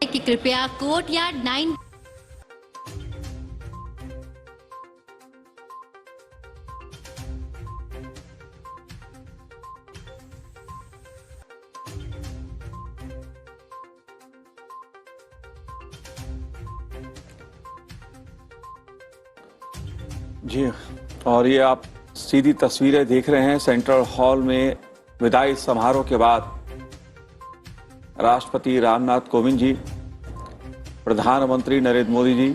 कि कृपया court yard 9 जी, और ये आप सीधी तस्वीरें देख रहे हैं सेंट्रल हॉल में विदाई समारोह के बाद राष्ट्रपति रामनाथ कोविंद जी, प्रधानमंत्री नरेंद्र मोदी जी,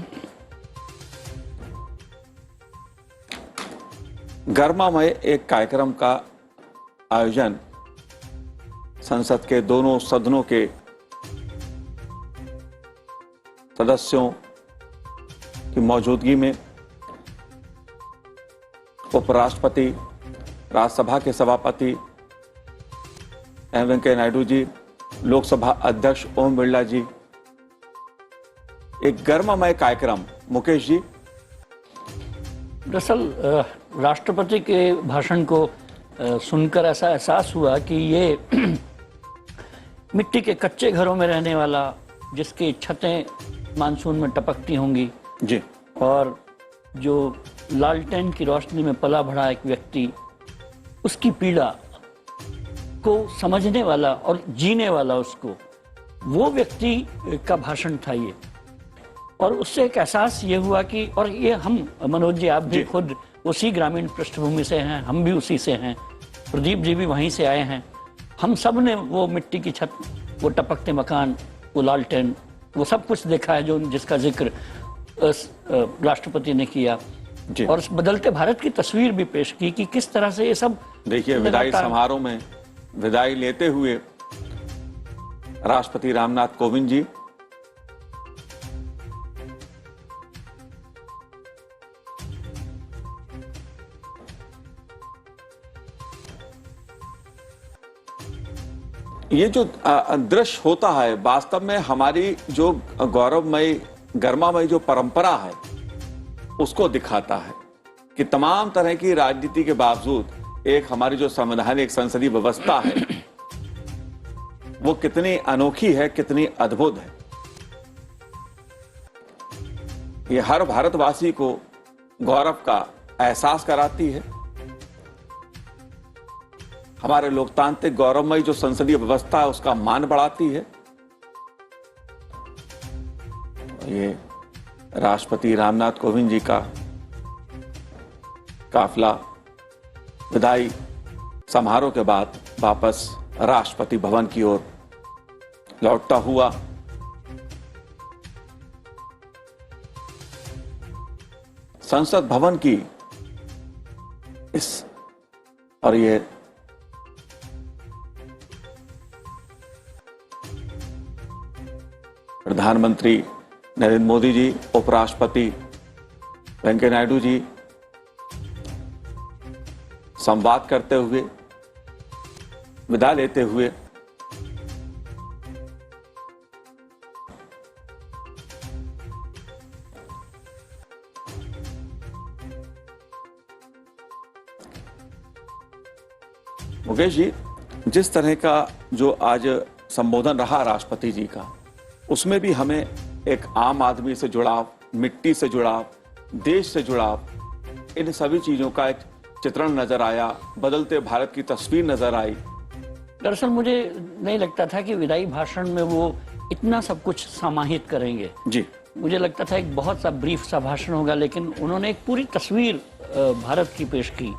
गर्मामय एक कार्यक्रम का आयोजन संसद के दोनों सदनों के सदस्यों की मौजूदगी में उपराष्ट्रपति, राज्यसभा के सभापति एम वेंकैया नायडू जी, लोकसभा अध्यक्ष ओम बिरला जी, एक गर्मामय कार्यक्रम। मुकेश जी, दरअसल राष्ट्रपति के भाषण को सुनकर ऐसा एहसास हुआ कि ये मिट्टी के कच्चे घरों में रहने वाला, जिसकी छतें मानसून में टपकती होंगी जी, और जो लालटेन की रोशनी में पला बढ़ा एक व्यक्ति, उसकी पीड़ा को समझने वाला और जीने वाला उसको, वो व्यक्ति का भाषण था ये। और उससे एक एहसास ये हुआ कि, और ये हम मनोज जी, आप भी खुद उसी ग्रामीण पृष्ठभूमि से हैं, हम भी उसी से हैं, प्रदीप जी भी वहीं से आए हैं, हम सब ने वो मिट्टी की छत, वो टपकते मकान, वो लालटेन, वो सब कुछ देखा है जो जिसका जिक्र राष्ट्रपति ने किया। और उस बदलते भारत की तस्वीर भी पेश की कि किस तरह से ये सब देखिए। विदाई समारोह में विदाई लेते हुए राष्ट्रपति रामनाथ कोविंद जी ये जो दृश्य होता है वास्तव में हमारी जो गौरवमय गर्मामय जो परंपरा है उसको दिखाता है कि तमाम तरह की राजनीति के बावजूद एक हमारी जो संवैधानिक संसदीय व्यवस्था है वो कितनी अनोखी है, कितनी अद्भुत है। ये हर भारतवासी को गौरव का एहसास कराती है। हमारे लोकतांत्रिक गौरवमयी जो संसदीय व्यवस्था है उसका मान बढ़ाती है। ये राष्ट्रपति रामनाथ कोविंद जी का काफिला विदाई समारोह के बाद वापस राष्ट्रपति भवन की ओर लौटता हुआ संसद भवन की इस और ये प्रधानमंत्री नरेंद्र मोदी जी, उपराष्ट्रपति वेंकैया नायडू जी संवाद करते हुए, विदा लेते हुए मुकेश जी, जिस तरह का जो आज संबोधन रहा राष्ट्रपति जी का, उसमें भी हमें एक आम आदमी से जुड़ाव, मिट्टी से जुड़ाव, देश से जुड़ाव, इन सभी चीजों का एक चित्रण नजर आया, बदलते भारत की तस्वीर नजर आई। दरअसल मुझे नहीं लगता था कि विदाई भाषण में वो इतना सब कुछ समाहित करेंगे जी। मुझे लगता था एक बहुत सा ब्रीफ सा भाषण होगा, लेकिन उन्होंने एक पूरी तस्वीर भारत की पेश की।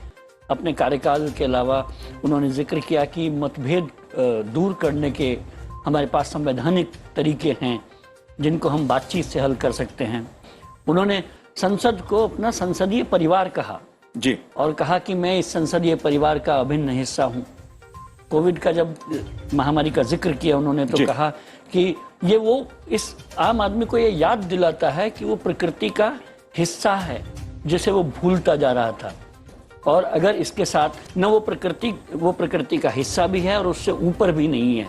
अपने कार्यकाल के अलावा उन्होंने जिक्र किया कि मतभेद दूर करने के हमारे पास संवैधानिक तरीके हैं जिनको हम बातचीत से हल कर सकते हैं। उन्होंने संसद को अपना संसदीय परिवार कहा जी, और कहा कि मैं इस संसदीय परिवार का अभिन्न हिस्सा हूं। कोविड का जब महामारी का जिक्र किया उन्होंने तो कहा कि ये वो इस आम आदमी को ये याद दिलाता है कि वो प्रकृति का हिस्सा है जिसे वो भूलता जा रहा था, और अगर इसके साथ न वो प्रकृति का हिस्सा भी है और उससे ऊपर भी नहीं है।